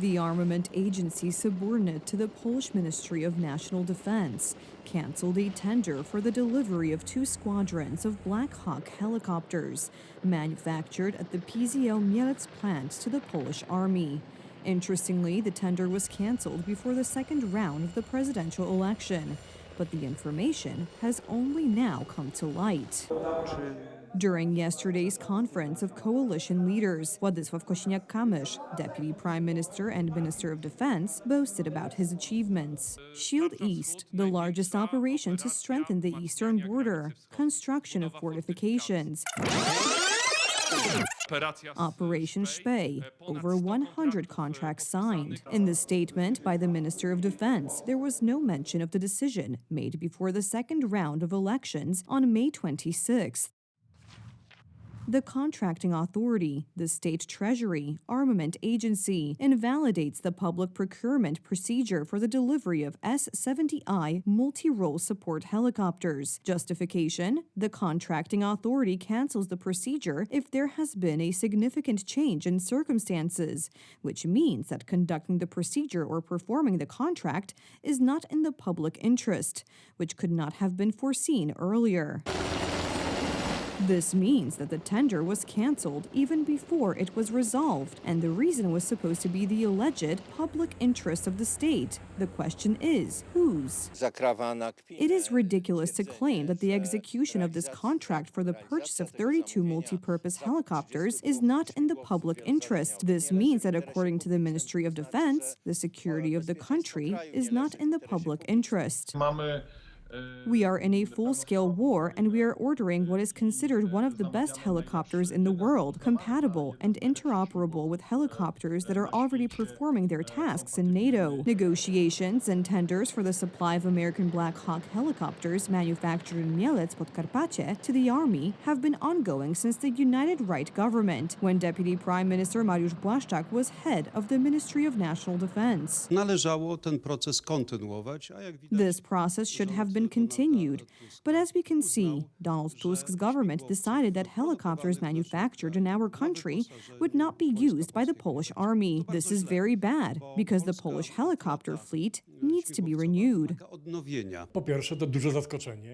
The armament agency subordinate to the Polish Ministry of National Defense canceled a tender for the delivery of 2 squadrons of Black Hawk helicopters manufactured at the PZL Mielec plant to the Polish Army. Interestingly, the tender was canceled before the second round of the presidential election, but the information has only now come to light. During yesterday's conference of coalition leaders, Władysław Kosiniak-Kamysz, Deputy Prime Minister and Minister of Defense, boasted about his achievements. Shield East, the largest operation to strengthen the eastern border, construction of fortifications. Operation Szpej, over 100 contracts signed. In the statement by the Minister of Defense, there was no mention of the decision made before the second round of elections on May 26th. The contracting authority, the state treasury, armament agency, invalidates the public procurement procedure for the delivery of S-70I multi-role support helicopters. Justification: the contracting authority cancels the procedure if there has been a significant change in circumstances, which means that conducting the procedure or performing the contract is not in the public interest, which could not have been foreseen earlier. This means that the tender was canceled even before it was resolved, and the reason was supposed to be the alleged public interest of the state. The question is, whose? It is ridiculous to claim that the execution of this contract for the purchase of 32 multi-purpose helicopters is not in the public interest. This means that according to the Ministry of Defense, the security of the country is not in the public interest. We are in a full-scale war, and we are ordering what is considered one of the best helicopters in the world, compatible and interoperable with helicopters that are already performing their tasks in NATO. Negotiations and tenders for the supply of American Black Hawk helicopters manufactured in Mielec, Podkarpacie, to the Army have been ongoing since the United Right government, when Deputy Prime Minister Mariusz Błaszczak was head of the Ministry of National Defense. Należało ten proces kontynuować, a jak widać, this process should have been continued. But as we can see, Donald Tusk's government decided that helicopters manufactured in our country would not be used by the Polish army. This is very bad, because the Polish helicopter fleet needs to be renewed.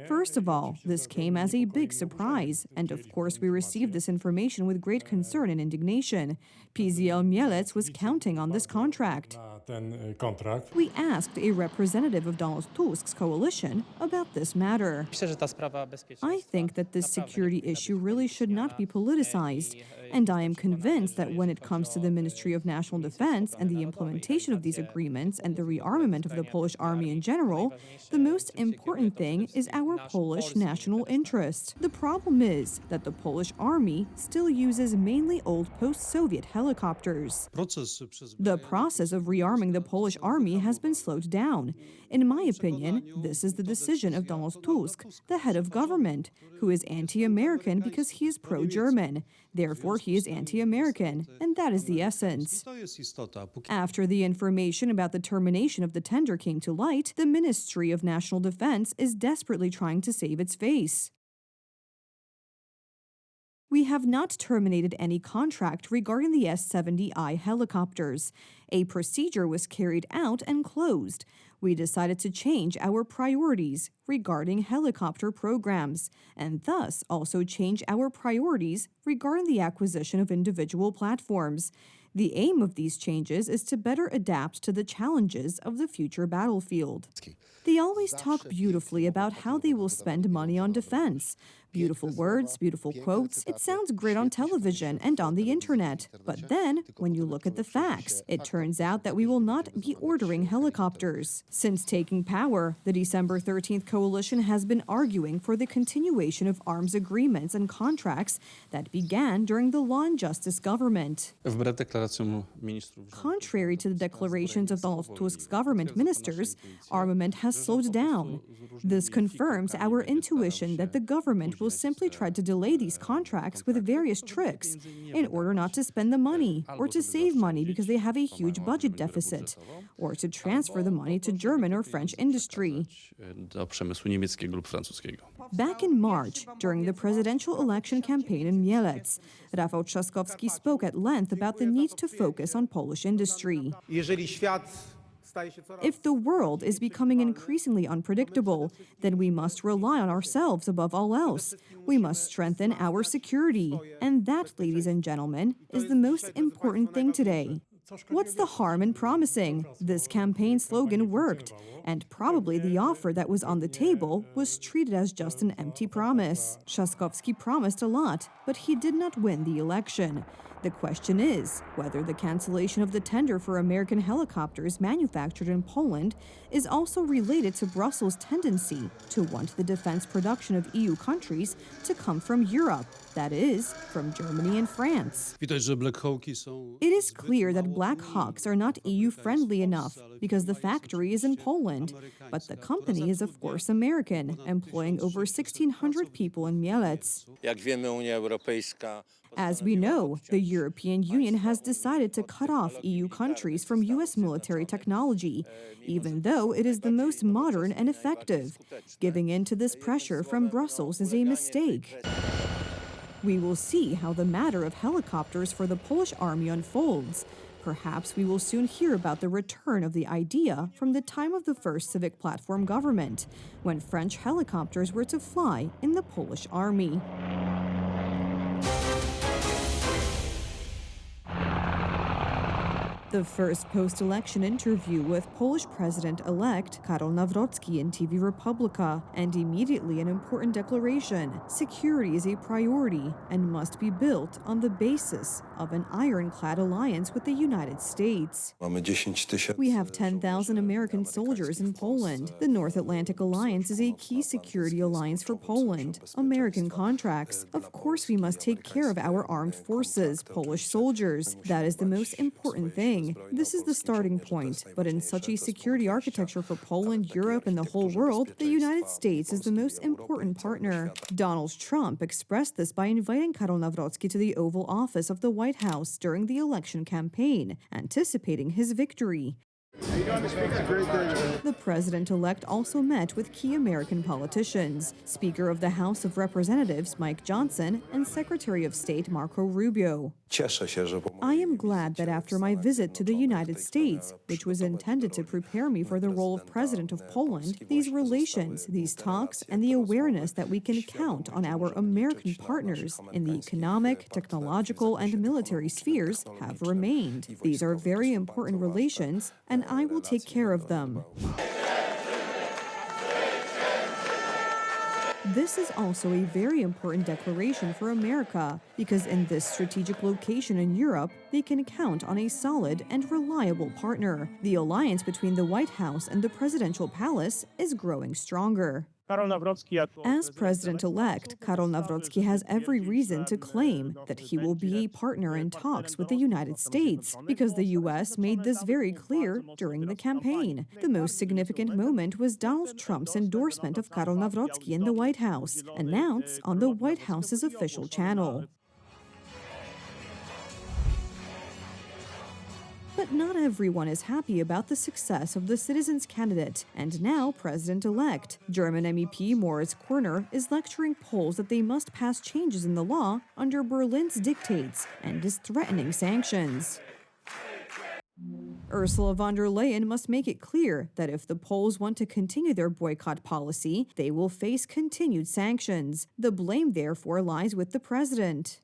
First of all, this came as a big surprise, and of course we received this information with great concern and indignation. PZL Mielec was counting on this contract. We asked a representative of Donald Tusk's coalition about this matter. I think that this security issue really should not be politicized, and I am convinced that when it comes to the Ministry of National Defense and the implementation of these agreements and the rearmament of the Polish army in general, the most important thing is our Polish national interest. The problem is that the Polish army still uses mainly old post-Soviet helicopters. The process of rearming the Polish army has been slowed down. In my opinion, this is the decision of Donald Tusk, the head of government, who is anti-American because he is pro-German. Therefore, he is anti-American, and that is the essence. After the information about the termination of the tender came to light, the Ministry of National Defense is desperately trying to save its face. We have not terminated any contract regarding the S-70I helicopters. A procedure was carried out and closed. We decided to change our priorities regarding helicopter programs, and thus also change our priorities regarding the acquisition of individual platforms. The aim of these changes is to better adapt to the challenges of the future battlefield. They always talk beautifully about how they will spend money on defense. Beautiful words, beautiful quotes. It sounds great on television and on the internet. But then, when you look at the facts, it turns out that we will not be ordering helicopters. Since taking power, the December 13th coalition has been arguing for the continuation of arms agreements and contracts that began during the Law and Justice government. Contrary to the declarations of Donald Tusk's government ministers, armament has slowed down. This confirms our intuition that the government will simply try to delay these contracts with various tricks in order not to spend the money, or to save money because they have a huge budget deficit, or to transfer the money to German or French industry. Back in March, during the presidential election campaign in Mielec, Rafał Trzaskowski spoke at length about the need to focus on Polish industry. If the world is becoming increasingly unpredictable, then we must rely on ourselves above all else. We must strengthen our security. And that, ladies and gentlemen, is the most important thing today. What's the harm in promising? This campaign slogan worked, and probably the offer that was on the table was treated as just an empty promise. Trzaskowski promised a lot, but he did not win the election. The question is whether the cancellation of the tender for American helicopters manufactured in Poland is also related to Brussels' tendency to want the defense production of EU countries to come from Europe, that is, from Germany and France. Widać, że Black Hawki są It is clear that Black Hawks are not EU-friendly enough because the factory is in Poland, but the company is of course American, employing over 1,600 people in Mielec. Jak wiemy, Unia Europejska As we know, the European Union has decided to cut off EU countries from US military technology, even though it is the most modern and effective. Giving in to this pressure from Brussels is a mistake. We will see how the matter of helicopters for the Polish army unfolds. Perhaps we will soon hear about the return of the idea from the time of the first civic platform government, when French helicopters were to fly in the Polish army. The first post-election interview with Polish President-elect Karol Nawrocki in TV Republika, and immediately an important declaration: security is a priority and must be built on the basis of an ironclad alliance with the United States. We have 10,000 American soldiers in Poland. The North Atlantic Alliance is a key security alliance for Poland. American contracts. Of course, we must take care of our armed forces, Polish soldiers. That is the most important thing. This is the starting point. But in such a security architecture for Poland, Europe, and the whole world, the United States is the most important partner. Donald Trump expressed this by inviting Karol Nawrocki to the Oval Office of the White House during the election campaign, anticipating his victory. The president-elect also met with key American politicians, Speaker of the House of Representatives Mike Johnson and Secretary of State Marco Rubio. I am glad that after my visit to the United States, which was intended to prepare me for the role of President of Poland, these relations, these talks, and the awareness that we can count on our American partners in the economic, technological, and military spheres have remained. These are very important relations, and I will take care of them. This is also a very important declaration for America, because in this strategic location in Europe, they can count on a solid and reliable partner. The alliance between the White House and the presidential palace is growing stronger. As president-elect, Karol Nawrocki has every reason to claim that he will be a partner in talks with the United States, because the U.S. made this very clear during the campaign. The most significant moment was Donald Trump's endorsement of Karol Nawrocki in the White House, announced on the White House's official channel. But not everyone is happy about the success of the citizens' candidate and now president-elect. German MEP Moritz Korner is lecturing Poles that they must pass changes in the law under Berlin's dictates and is threatening sanctions. Ursula von der Leyen must make it clear that if the Poles want to continue their boycott policy, they will face continued sanctions. The blame, therefore, lies with the president.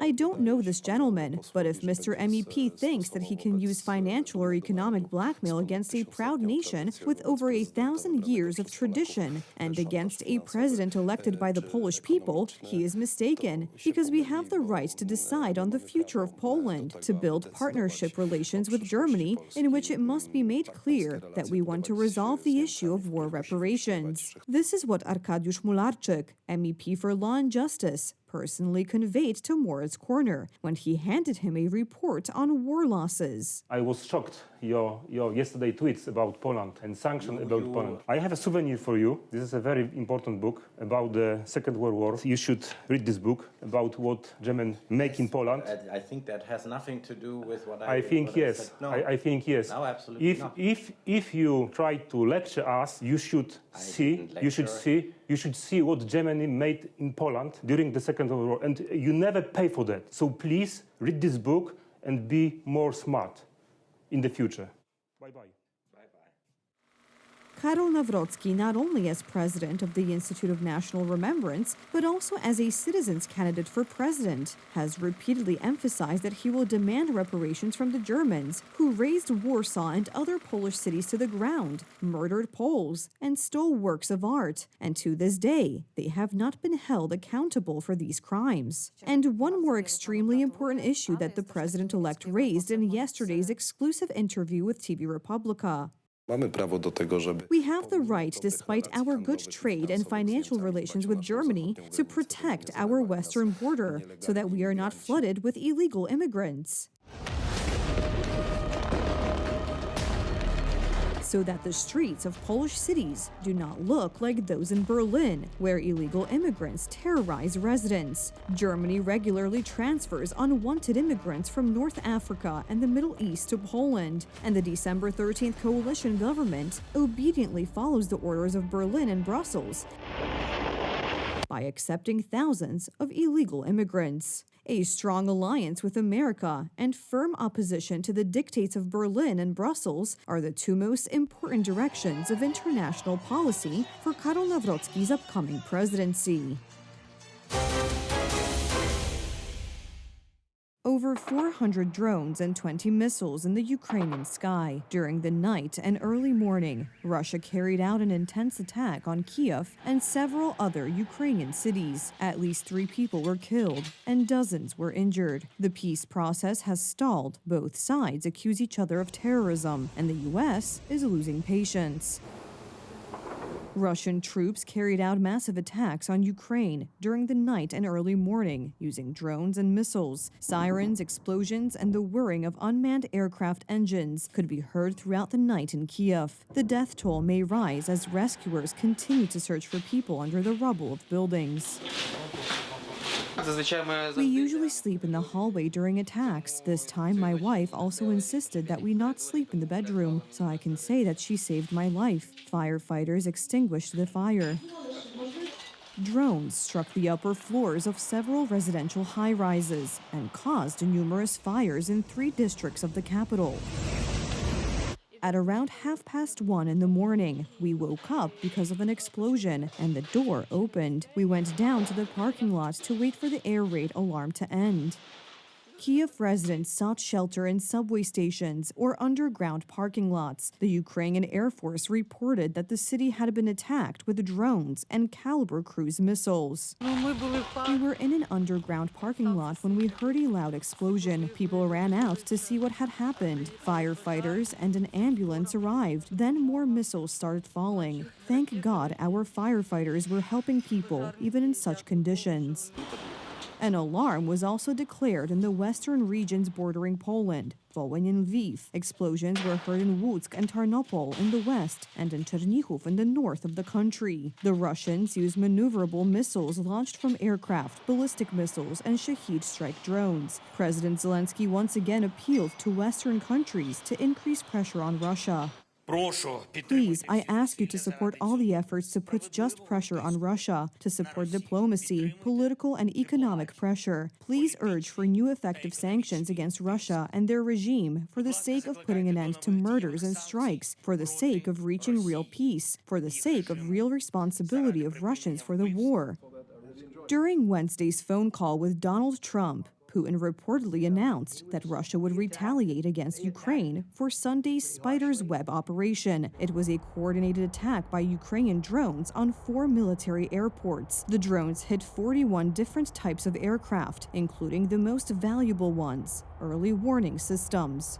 I don't know this gentleman, but if Mr. MEP thinks that he can use financial or economic blackmail against a proud nation with over 1,000 years of tradition and against a president elected by the Polish people, he is mistaken, because we have the right to decide on the future of Poland, to build partnership relations with Germany, in which it must be made clear that we want to resolve the issue of war reparations. This is what Arkadiusz Mularczyk, MEP for Law and Justice, personally conveyed to Moritz Korner when he handed him a report on war losses. I was shocked your yesterday tweets about Poland and sanctions about Poland. I have a souvenir for you. This is a very important book about the Second World War. You should read this book about what Germans make in Poland. I think that has nothing to do with what I think yes. said. No. I think yes. No, absolutely not. If you try to lecture us, you should see what Germany made in Poland during the Second World War, and you never pay for that. So please read this book and be more smart in the future. Bye-bye. Karol Nawrocki, not only as president of the Institute of National Remembrance, but also as a citizens candidate for president, has repeatedly emphasized that he will demand reparations from the Germans who razed Warsaw and other Polish cities to the ground, murdered Poles, and stole works of art. And to this day, they have not been held accountable for these crimes. And one more extremely important issue that the president-elect raised in yesterday's exclusive interview with TV Republica. We have the right, despite our good trade and financial relations with Germany, to protect our western border so that we are not flooded with illegal immigrants. So that the streets of Polish cities do not look like those in Berlin, where illegal immigrants terrorize residents. Germany regularly transfers unwanted immigrants from North Africa and the Middle East to Poland, and the December 13th coalition government obediently follows the orders of Berlin and Brussels by accepting thousands of illegal immigrants. A strong alliance with America and firm opposition to the dictates of Berlin and Brussels are the two most important directions of international policy for Karol Nawrocki's upcoming presidency. Over 400 drones and 20 missiles in the Ukrainian sky. During the night and early morning, Russia carried out an intense attack on Kyiv and several other Ukrainian cities. At least 3 people were killed and dozens were injured. The peace process has stalled. Both sides accuse each other of terrorism, and the U.S. is losing patience. Russian troops carried out massive attacks on Ukraine during the night and early morning using drones and missiles. Sirens, explosions, and the whirring of unmanned aircraft engines could be heard throughout the night in Kyiv. The death toll may rise as rescuers continue to search for people under the rubble of buildings. We usually sleep in the hallway during attacks. This time, my wife also insisted that we not sleep in the bedroom, so I can say that she saved my life. Firefighters extinguished the fire. Drones struck the upper floors of several residential high-rises and caused numerous fires in 3 districts of the capital. At around 1:30 in the morning, we woke up because of an explosion and the door opened. We went down to the parking lot to wait for the air raid alarm to end. Kyiv residents sought shelter in subway stations or underground parking lots. The Ukrainian Air Force reported that the city had been attacked with drones and Caliber cruise missiles. We were in an underground parking lot when we heard a loud explosion. People ran out to see what had happened. Firefighters and an ambulance arrived. Then more missiles started falling. Thank God our firefighters were helping people, even in such conditions. An alarm was also declared in the western regions bordering Poland, Wołyń and Lviv. Explosions were heard in Łódź and Tarnopol in the west and in Czernichów in the north of the country. The Russians used maneuverable missiles launched from aircraft, ballistic missiles, and Shahed strike drones. President Zelensky once again appealed to Western countries to increase pressure on Russia. Please, I ask you to support all the efforts to put just pressure on Russia, to support diplomacy, political and economic pressure. Please urge for new effective sanctions against Russia and their regime for the sake of putting an end to murders and strikes, for the sake of reaching real peace, for the sake of real responsibility of Russians for the war. During Wednesday's phone call with Donald Trump, Putin reportedly announced that Russia would retaliate against Ukraine for Sunday's Spider's Web operation. It was a coordinated attack by Ukrainian drones on 4 military airports. The drones hit 41 different types of aircraft, including the most valuable ones, early warning systems.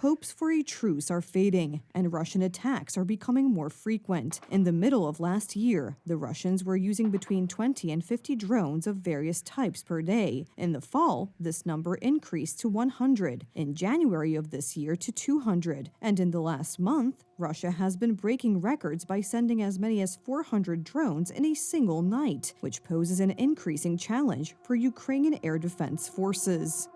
hopes for a truce are fading, and Russian attacks are becoming more frequent. In the middle of last year, the Russians were using between 20 and 50 drones of various types per day. In the fall, this number increased to 100, in January of this year to 200, and in the last month, Russia has been breaking records by sending as many as 400 drones in a single night, which poses an increasing challenge for Ukrainian air defense forces.